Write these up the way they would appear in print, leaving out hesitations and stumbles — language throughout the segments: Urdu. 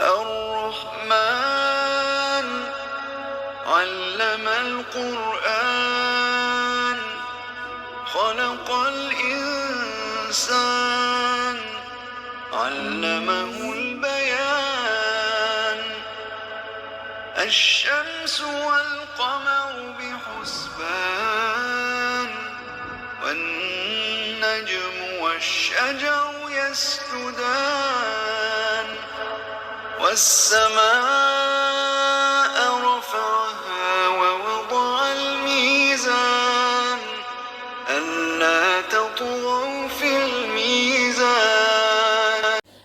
الرحمن علم القرآن خلق الإنسان علمه البيان الشمس والقمر بحسبان والنجم والشجر يسجدان والسماء رفعها ووضع الميزان ألا تطغوا في الميزان.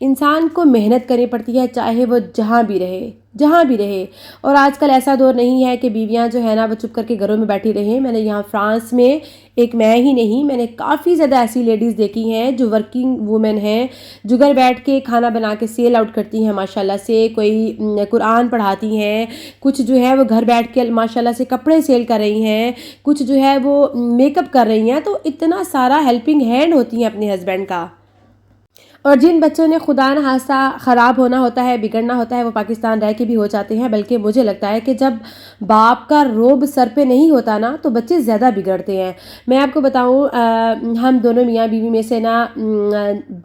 انسان کو محنت کرنی پڑتی ہے، چاہے وہ جہاں بھی رہے. اور آج کل ایسا دور نہیں ہے کہ بیویاں جو ہے نا وہ چپ کر کے گھروں میں بیٹھی رہیں. میں نے یہاں فرانس میں ایک میں ہی نہیں، میں نے کافی زیادہ ایسی لیڈیز دیکھی ہیں جو ورکنگ وومن ہیں، جو گھر بیٹھ کے کھانا بنا کے سیل آؤٹ کرتی ہیں ماشاءاللہ سے. کوئی قرآن پڑھاتی ہیں، کچھ جو ہے وہ گھر بیٹھ کے ماشاءاللہ سے کپڑے سیل کر رہی ہیں، کچھ جو ہے وہ میک اپ کر رہی ہیں. تو اتنا سارا ہیلپنگ ہینڈ ہوتی ہیں اپنے ہسبینڈ کا. اور جن بچوں نے خدا نہ خواستہ خراب ہونا ہوتا ہے، بگڑنا ہوتا ہے، وہ پاکستان رہ کے بھی ہو جاتے ہیں. بلکہ مجھے لگتا ہے کہ جب باپ کا روب سر پہ نہیں ہوتا نا تو بچے زیادہ بگڑتے ہیں. میں آپ کو بتاؤں، ہم دونوں میاں بیوی میں سے نا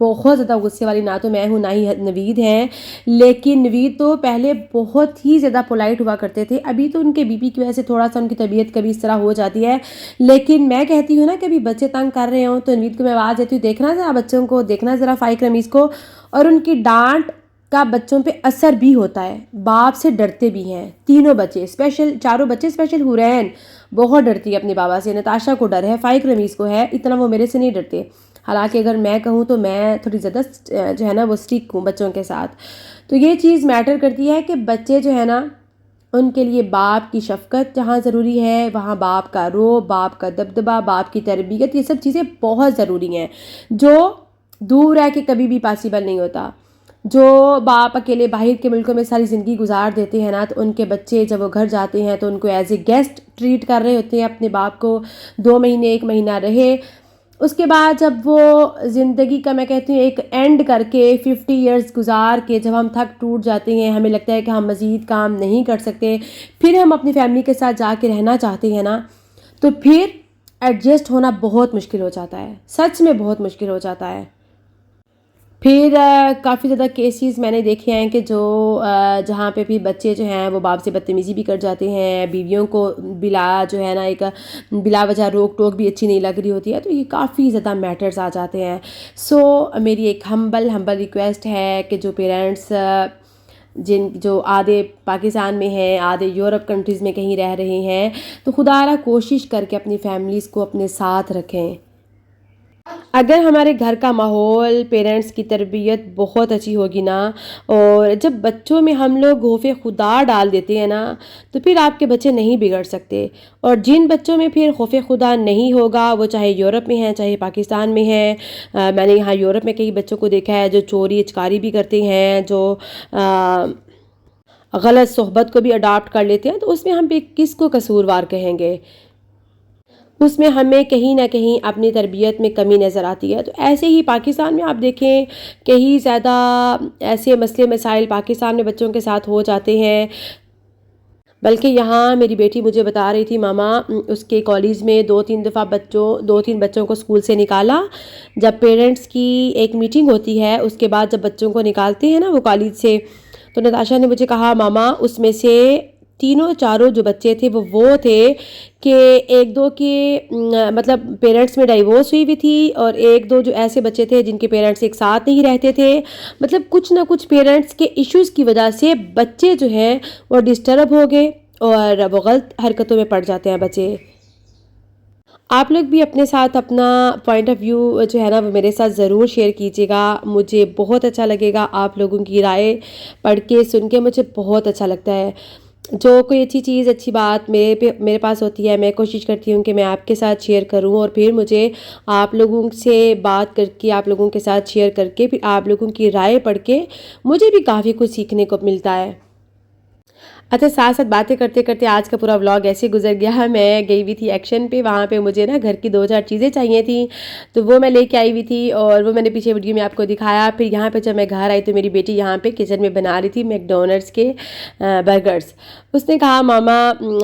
بہت زیادہ غصے والی نہ تو میں ہوں، نہ ہی نوید ہیں. لیکن نوید تو پہلے بہت ہی زیادہ پولائٹ ہوا کرتے تھے. ابھی تو ان کے بی پی کی وجہ سے تھوڑا سا ان کی طبیعت کبھی اس طرح ہو جاتی ہے. لیکن میں کہتی ہوں نا کبھی بچے تنگ کر رہے ہوں تو نوید کو میں آواز دیتی ہوں، دیکھنا ذرا بچوں کو، دیکھنا ذرا فائق رمیز کو. اور ان کی ڈانٹ کا بچوں پہ اثر بھی ہوتا ہے، باپ سے ڈرتے بھی ہیں. تینوں بچے چاروں بچے اسپیشل حورین بہت ڈرتی ہے اپنے بابا سے. نتاشا کو ڈر ہے، فائق رمیز کو ہے، اتنا وہ میرے سے نہیں ڈرتے. حالانکہ اگر میں کہوں تو میں تھوڑی زیادہ جو ہے نا وہ اسٹرک ہوں بچوں کے ساتھ. تو یہ چیز میٹر کرتی ہے کہ بچے جو ہے نا ان کے لیے باپ کی شفقت جہاں ضروری ہے وہاں باپ کا روب، باپ کا دبدبہ، باپ کی تربیت، یہ سب چیزیں بہت ضروری ہیں جو دور ہے کہ کبھی بھی پاسبل نہیں ہوتا. جو باپ اکیلے باہر کے ملکوں میں ساری زندگی گزار دیتے ہیں نا تو ان کے بچے جب وہ گھر جاتے ہیں تو ان کو ایز اے گیسٹ ٹریٹ کر رہے ہوتے ہیں. اپنے باپ کو 2 مہینے 1 مہینہ رہے، اس کے بعد جب وہ زندگی کا میں کہتی ہوں ایک اینڈ کر کے 50 ایئرز گزار کے جب ہم تھک ٹوٹ جاتے ہیں، ہمیں لگتا ہے کہ ہم مزید کام نہیں کر سکتے، پھر ہم اپنی فیملی کے ساتھ جا کے رہنا چاہتے ہیں نا، تو پھر ایڈجسٹ ہونا بہت مشکل ہو جاتا ہے. سچ میں بہت مشکل ہو جاتا ہے. پھر کافی زیادہ کیسز میں نے دیکھے ہیں کہ جو جہاں پہ بھی بچے جو ہیں وہ باپ سے بدتمیزی بھی کر جاتے ہیں، بیویوں کو بلا جو ہے نا ایک بلا وجہ روک ٹوک بھی اچھی نہیں لگ رہی ہوتی ہے. تو یہ کافی زیادہ میٹرز آ جاتے ہیں. سو میری ایک ہمبل ریکویسٹ ہے کہ جو پیرنٹس جو آدھے پاکستان میں ہیں، آدھے یورپ کنٹریز میں کہیں رہ رہے ہیں، تو خدا را کوشش کر کے اپنی فیملیز کو اپنے ساتھ رکھیں. اگر ہمارے گھر کا ماحول، پیرنٹس کی تربیت بہت اچھی ہوگی نا، اور جب بچوں میں ہم لوگ خوف خدا ڈال دیتے ہیں نا تو پھر آپ کے بچے نہیں بگڑ سکتے. اور جن بچوں میں پھر خوف خدا نہیں ہوگا، وہ چاہے یورپ میں ہیں چاہے پاکستان میں ہیں. میں نے یہاں یورپ میں کئی بچوں کو دیکھا ہے جو چوری اچکاری بھی کرتے ہیں، جو غلط صحبت کو بھی اڈاپٹ کر لیتے ہیں. تو اس میں ہم کس کو قصوروار کہیں گے؟ اس میں ہمیں کہیں نہ کہیں اپنی تربیت میں کمی نظر آتی ہے. تو ایسے ہی پاکستان میں آپ دیکھیں کہیں زیادہ ایسے مسئلے مسائل پاکستان میں بچوں کے ساتھ ہو جاتے ہیں. بلکہ یہاں میری بیٹی مجھے بتا رہی تھی، ماما اس کے کالج میں 2-3 دفعہ 2-3 بچوں کو اسکول سے نکالا. جب پیرنٹس کی ایک میٹنگ ہوتی ہے اس کے بعد جب بچوں کو نکالتے ہیں نا وہ کالج سے، تو نتاشا نے مجھے کہا ماما اس میں سے 3-4 جو بچے تھے وہ تھے کہ 1-2 کے مطلب پیرنٹس میں ڈائیورس ہوئی تھی، اور 1-2 جو ایسے بچے تھے جن کے پیرنٹس ایک ساتھ نہیں رہتے تھے. مطلب کچھ نہ کچھ پیرنٹس کے ایشوز کی وجہ سے بچے جو ہیں وہ ڈسٹرب ہو گئے اور وہ غلط حرکتوں میں پڑ جاتے ہیں بچے. آپ لوگ بھی اپنے ساتھ اپنا پوائنٹ آف ویو جو ہے نا وہ میرے ساتھ ضرور شیئر کیجیے گا. مجھے بہت اچھا لگے گا آپ لوگوں کی رائے پڑھ کے سن کے، مجھے بہت اچھا لگتا ہے. جو کوئی اچھی چیز اچھی بات میرے پاس ہوتی ہے میں کوشش کرتی ہوں کہ میں آپ کے ساتھ شیئر کروں، اور پھر مجھے آپ لوگوں سے بات کر کے آپ لوگوں کے ساتھ شیئر کر کے پھر آپ لوگوں کی رائے پڑھ کے مجھے بھی کافی کچھ سیکھنے کو ملتا ہے. اچھا، ساتھ ساتھ باتیں کرتے کرتے آج کا پورا ولاگ ایسے گزر گیا. میں گئی ہوئی تھی ایکشن پہ، وہاں پہ مجھے نا گھر کی 2-4 چیزیں چاہیے تھیں تو وہ میں لے کے آئی ہوئی تھی، اور وہ میں نے پیچھے ویڈیو میں آپ کو دکھایا. پھر یہاں پہ جب میں گھر آئی تو میری بیٹی یہاں پہ کچن میں بنا رہی تھی میک ڈونلڈس کے برگرز. اس نے کہا ماما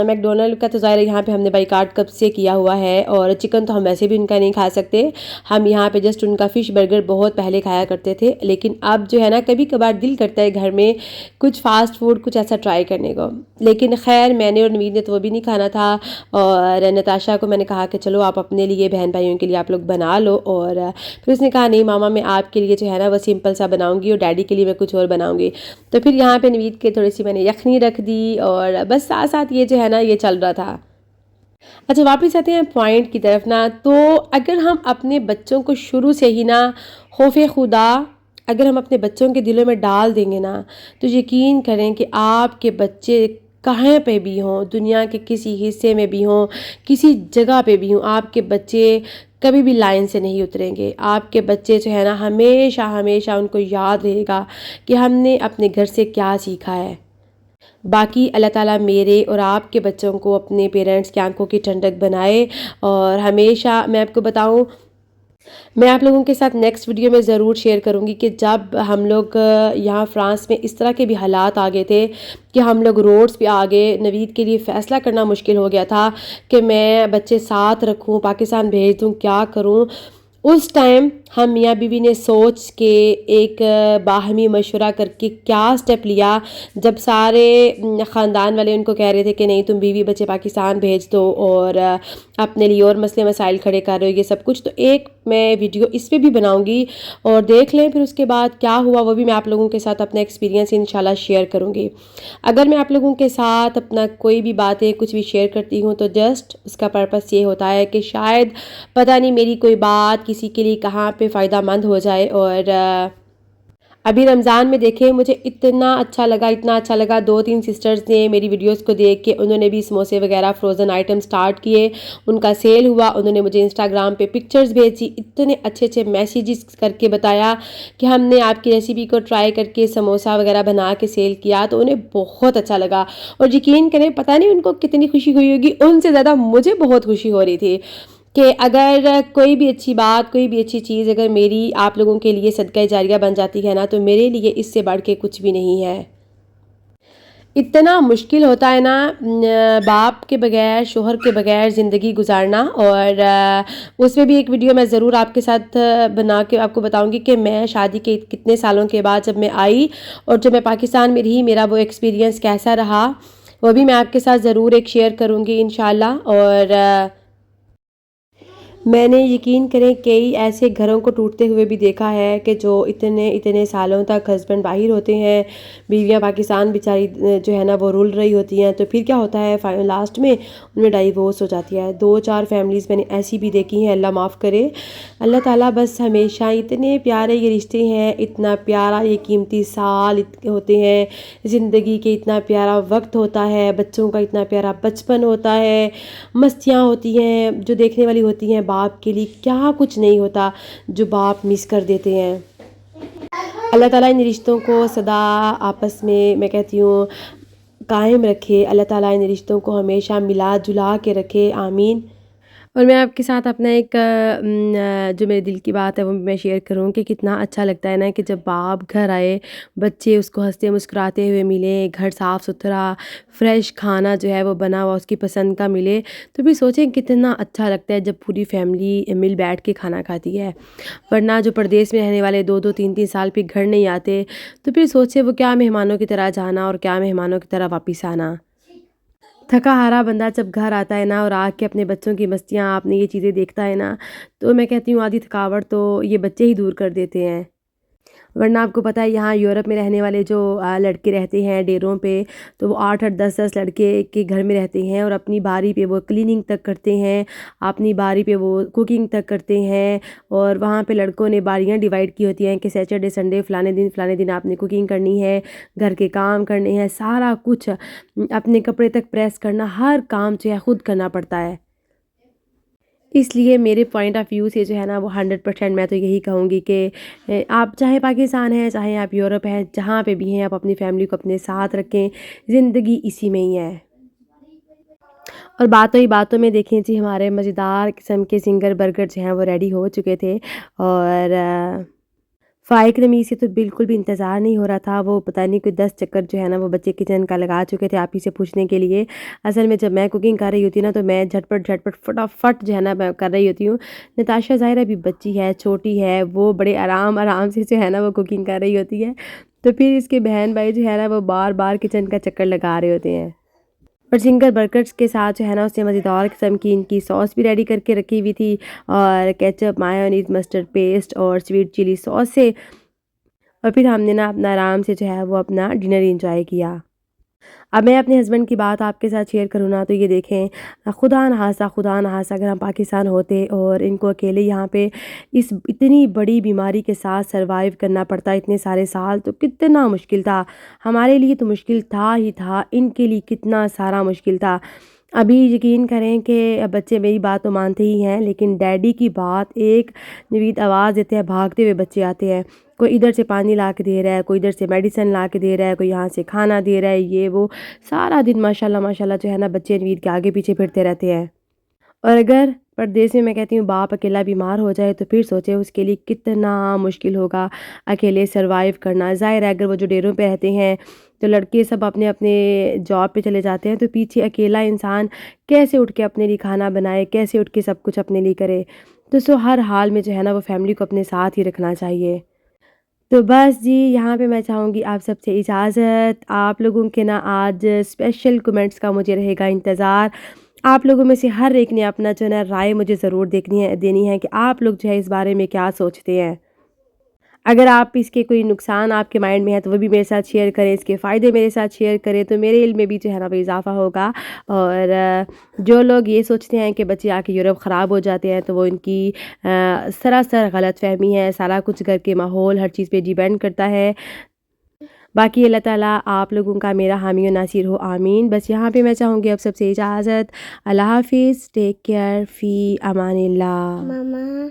میک ڈونلڈ کا تو ظاہر یہاں پہ ہم نے بائیکاٹ کب سے کیا ہوا ہے، اور چکن تو ہم ویسے بھی ان کا نہیں کھا سکتے. ہم یہاں پہ جسٹ ان کا فش برگر بہت پہلے کھایا کرتے تھے، لیکن اب جو ہے نا کبھی کبھار دل کرتا ہے گھر میں کچھ فاسٹ فوڈ کچھ ایسا ٹرائی کرنے کو. لیکن خیر میں نے اور نوید نے تو وہ بھی نہیں کھانا تھا، اور نتاشا کو میں نے کہا کہ چلو آپ اپنے لیے بہن بھائیوں کے لیے آپ لوگ بنا لو. اور پھر اس نے کہا نہیں ماما میں آپ کے لیے جو ہے نا وہ سمپل سا بناؤں گی، اور ڈیڈی کے لیے میں کچھ اور بناؤں گی. تو پھر یہاں پہ نوید کے تھوڑی سی میں نے یخنی رکھ دی، اور بس ساتھ ساتھ یہ جو ہے نا یہ چل رہا تھا. اچھا واپس آتے ہیں پوائنٹ کی طرف نا. تو اگر ہم اپنے بچوں کو شروع سے ہی نا خوف خدا اگر ہم اپنے بچوں کے دلوں میں ڈال دیں گے نا تو یقین کریں کہ آپ کے بچے کہیں پہ بھی ہوں، دنیا کے کسی حصے میں بھی ہوں، کسی جگہ پہ بھی ہوں، آپ کے بچے کبھی بھی لائن سے نہیں اتریں گے. آپ کے بچے جو ہے نا ہمیشہ ہمیشہ ان کو یاد رہے گا کہ ہم نے اپنے گھر سے کیا سیکھا ہے. باقی اللہ تعالیٰ میرے اور آپ کے بچوں کو اپنے پیرنٹس کی آنکھوں کی ٹھنڈک بنائے. اور ہمیشہ میں آپ کو بتاؤں، میں آپ لوگوں کے ساتھ نیکسٹ ویڈیو میں ضرور شیئر کروں گی کہ جب ہم لوگ یہاں فرانس میں اس طرح کے بھی حالات آ گئے تھے کہ ہم لوگ روڈز پہ آگے، نوید کے لیے فیصلہ کرنا مشکل ہو گیا تھا کہ میں بچے ساتھ رکھوں، پاکستان بھیج دوں، کیا کروں. اس ٹائم ہم میاں بیوی نے سوچ کے ایک باہمی مشورہ کر کے کیا سٹیپ لیا. جب سارے خاندان والے ان کو کہہ رہے تھے کہ نہیں تم بیوی بچے پاکستان بھیج دو اور اپنے لیے اور مسئلے مسائل کھڑے کر رہے ہو یہ سب کچھ، تو ایک میں ویڈیو اس پہ بھی بناؤں گی اور دیکھ لیں پھر اس کے بعد کیا ہوا وہ بھی میں آپ لوگوں کے ساتھ اپنا ایکسپیرینس انشاءاللہ شیئر کروں گی. اگر میں آپ لوگوں کے ساتھ اپنا کوئی بھی باتیں کچھ بھی شیئر کرتی ہوں تو جسٹ اس کا پرپس یہ ہوتا ہے کہ شاید پتہ نہیں میری کوئی بات کسی کے لیے کہاں پہ فائدہ مند ہو جائے. اور ابھی رمضان میں دیکھیں مجھے اتنا اچھا لگا، اتنا اچھا لگا. 2-3 سسٹرز نے میری ویڈیوز کو دیکھ کے انہوں نے بھی سموسے وغیرہ فروزن آئٹم سٹارٹ کیے، ان کا سیل ہوا. انہوں نے مجھے انسٹاگرام پہ پکچرز بھیجی، اتنے اچھے اچھے میسیجز کر کے بتایا کہ ہم نے آپ کی ریسیپی کو ٹرائی کر کے سموسا وغیرہ بنا کے سیل کیا. تو انہیں بہت اچھا لگا اور یقین کریں پتہ نہیں ان کو کتنی خوشی ہوئی ہوگی، ان سے زیادہ مجھے بہت خوشی ہو رہی تھی کہ اگر کوئی بھی اچھی بات، کوئی بھی اچھی چیز اگر میری آپ لوگوں کے لیے صدقہ جاریہ بن جاتی ہے نا تو میرے لیے اس سے بڑھ کے کچھ بھی نہیں ہے. اتنا مشکل ہوتا ہے نا باپ کے بغیر، شوہر کے بغیر زندگی گزارنا. اور اس میں بھی ایک ویڈیو میں ضرور آپ کے ساتھ بنا کے آپ کو بتاؤں گی کہ میں شادی کے کتنے سالوں کے بعد جب میں آئی اور جب میں پاکستان میں رہی میرا وہ ایکسپیرینس کیسا رہا، وہ بھی میں آپ کے ساتھ ضرور ایک شیئر کروں گی انشاءاللہ. اور میں نے یقین کریں کئی ایسے گھروں کو ٹوٹتے ہوئے بھی دیکھا ہے کہ جو اتنے سالوں تک ہسبینڈ باہر ہوتے ہیں، بیویاں پاکستان بیچاری جو ہے نا وہ رول رہی ہوتی ہیں، تو پھر کیا ہوتا ہے لاسٹ میں ان میں ڈائیورس ہو جاتی ہے. 2-4 فیملیز میں نے ایسی بھی دیکھی ہیں، اللہ معاف کرے. اللہ تعالیٰ بس ہمیشہ اتنے پیارے یہ رشتے ہیں، اتنا پیارا یہ قیمتی سال ہوتے ہیں زندگی کے، اتنا پیارا وقت ہوتا ہے، بچوں کا اتنا پیارا بچپن ہوتا ہے، مستیاں ہوتی ہیں جو دیکھنے والی ہوتی ہیں. باپ کے لیے کیا کچھ نہیں ہوتا جو باپ مس کر دیتے ہیں. اللہ تعالیٰ ان رشتوں کو سدا آپس میں کہتی ہوں قائم رکھے. اللہ تعالیٰ ان رشتوں کو ہمیشہ ملا جلا کے رکھے، آمین. اور میں آپ کے ساتھ اپنا ایک جو میرے دل کی بات ہے وہ میں شیئر کروں کہ کتنا اچھا لگتا ہے نا کہ جب باپ گھر آئے، بچے اس کو ہنستے مسکراتے ہوئے ملے، گھر صاف ستھرا فریش کھانا جو ہے وہ بنا ہوا اس کی پسند کا ملے، تو بھی سوچیں کتنا اچھا لگتا ہے جب پوری فیملی مل بیٹھ کے کھانا کھاتی ہے. ورنہ جو پردیس میں رہنے والے 2-2 3-3 سال پہ گھر نہیں آتے تو پھر سوچے وہ کیا مہمانوں کی طرح جانا اور کیا مہمانوں کی طرح واپس آنا. تھکا ہارا بندہ جب گھر آتا ہے نا اور آ کے اپنے بچوں کی مستیاں آپ نے یہ چیزیں دیکھتا ہے نا تو میں کہتی ہوں آدھی تھکاوٹ تو یہ بچے ہی دور کر دیتے ہیں. ورنہ آپ کو پتہ ہے یہاں یورپ میں رہنے والے جو لڑکے رہتے ہیں ڈیروں پہ تو وہ 8-8 10-10 لڑکے کے گھر میں رہتے ہیں اور اپنی باری پہ وہ کلیننگ تک کرتے ہیں، اپنی باری پہ وہ کوکنگ تک کرتے ہیں. اور وہاں پہ لڑکوں نے باریاں ڈیوائیڈ کی ہوتی ہیں کہ سیٹرڈے سنڈے فلانے دن آپ نے کوکنگ کرنی ہے، گھر کے کام کرنے ہیں، سارا کچھ اپنے کپڑے تک پریس کرنا، ہر کام جو ہے خود کرنا پڑتا ہے. اس لیے میرے پوائنٹ آف ویو سے جو ہے نا وہ 100% میں تو یہی کہوں گی کہ آپ چاہے پاکستان ہیں، چاہے آپ یورپ ہیں، جہاں پہ بھی ہیں آپ اپنی فیملی کو اپنے ساتھ رکھیں، زندگی اسی میں ہی ہے. اور باتوں میں دیکھیں جی ہمارے مزیدار قسم کے سنگر برگر جو ہیں وہ ریڈی ہو چکے تھے. اور فائق رمیز سے تو بالکل بھی انتظار نہیں ہو رہا تھا. وہ پتہ نہیں کوئی 10 چکر جو ہے نا وہ بچے کچن کا لگا چکے تھے آپ ہی سے پوچھنے کے لیے. اصل میں جب میں کوکنگ کر رہی ہوتی ہوں نا تو میں جھٹپٹ فٹافٹ جو ہے نا میں کر رہی ہوتی ہوں. نتاشا ظاہرہ بھی بچی ہے، چھوٹی ہے، وہ بڑے آرام سے جو ہے نا وہ کوکنگ کر رہی ہوتی ہے. تو پھر اس کے بہن بھائی جو ہے نا وہ بار بار کچن کا چکر لگا رہے ہوتے ہیں. اور سنگر برگرز کے ساتھ جو ہے نا اس سے مزیدار قسم کی ان کی سوس بھی ریڈی کر کے رکھی ہوئی تھی، اور کیچپ، مایونیز، مسٹرڈ پیسٹ اور سویٹ چلی سوس سے. اور پھر ہم نے نا اپنا آرام سے جو ہے وہ اپنا ڈنر انجوائے کیا. اب میں اپنے ہسبینڈ کی بات آپ کے ساتھ شیئر کروں نا تو یہ دیکھیں خدا نخواستہ اگر ہم پاکستان ہوتے اور ان کو اکیلے یہاں پہ اس اتنی بڑی بیماری کے ساتھ سروائیو کرنا پڑتا اتنے سارے سال تو کتنا مشکل تھا. ہمارے لیے تو مشکل تھا ہی تھا، ان کے لیے کتنا سارا مشکل تھا. ابھی یقین کریں کہ بچے میری بات تو مانتے ہی ہیں لیکن ڈیڈی کی بات ایک نوید آواز دیتے ہیں بھاگتے ہوئے بچے آتے ہیں. کوئی ادھر سے پانی لا کے دے رہا ہے، کوئی ادھر سے میڈیسن لا کے دے رہا ہے، کوئی یہاں سے کھانا دے رہا ہے، یہ وہ سارا دن ماشاءاللہ جو ہے نا بچے نوید کے آگے پیچھے پھرتے رہتے ہیں. اور اگر پردیس میں کہتی ہوں باپ اکیلا بیمار ہو جائے تو پھر سوچے اس کے لیے کتنا مشکل ہوگا اکیلے سروائیو کرنا. ظاہر ہے اگر وہ جو ڈیروں پہ رہتے ہیں تو لڑکے سب اپنے اپنے جاب پہ چلے جاتے ہیں تو پیچھے اکیلا انسان کیسے اٹھ کے اپنے لیے کھانا بنائے، کیسے اٹھ کے سب کچھ اپنے لیے کرے. تو ہر حال میں جو ہے نا وہ فیملی کو اپنے ساتھ ہی رکھنا چاہیے. تو بس جی یہاں پہ میں چاہوں گی آپ سب سے اجازت. آپ لوگوں کے نا آج اسپیشل کمنٹس کا مجھے رہے گا انتظار. آپ لوگوں میں سے ہر ایک نے اپنا جو ہے نا رائے مجھے ضرور دینی ہے کہ آپ لوگ جو ہے اس بارے میں کیا سوچتے ہیں. اگر آپ اس کے کوئی نقصان آپ کے مائنڈ میں ہے تو وہ بھی میرے ساتھ شیئر کریں، اس کے فائدے میرے ساتھ شیئر کریں تو میرے علم میں بھی جو ہے نا وہ اضافہ ہوگا. اور جو لوگ یہ سوچتے ہیں کہ بچے آ کے یورپ خراب ہو جاتے ہیں تو وہ ان کی سراسر غلط فہمی ہے. سارا کچھ گھر کے ماحول ہر چیز پہ ڈیپینڈ کرتا ہے. باقی اللہ تعالیٰ آپ لوگوں کا میرا حامی و ناصر ہو، آمین. بس یہاں پہ میں چاہوں گی اب سب سے اجازت. اللہ حافظ. Take care. فی امان اللہ. ماما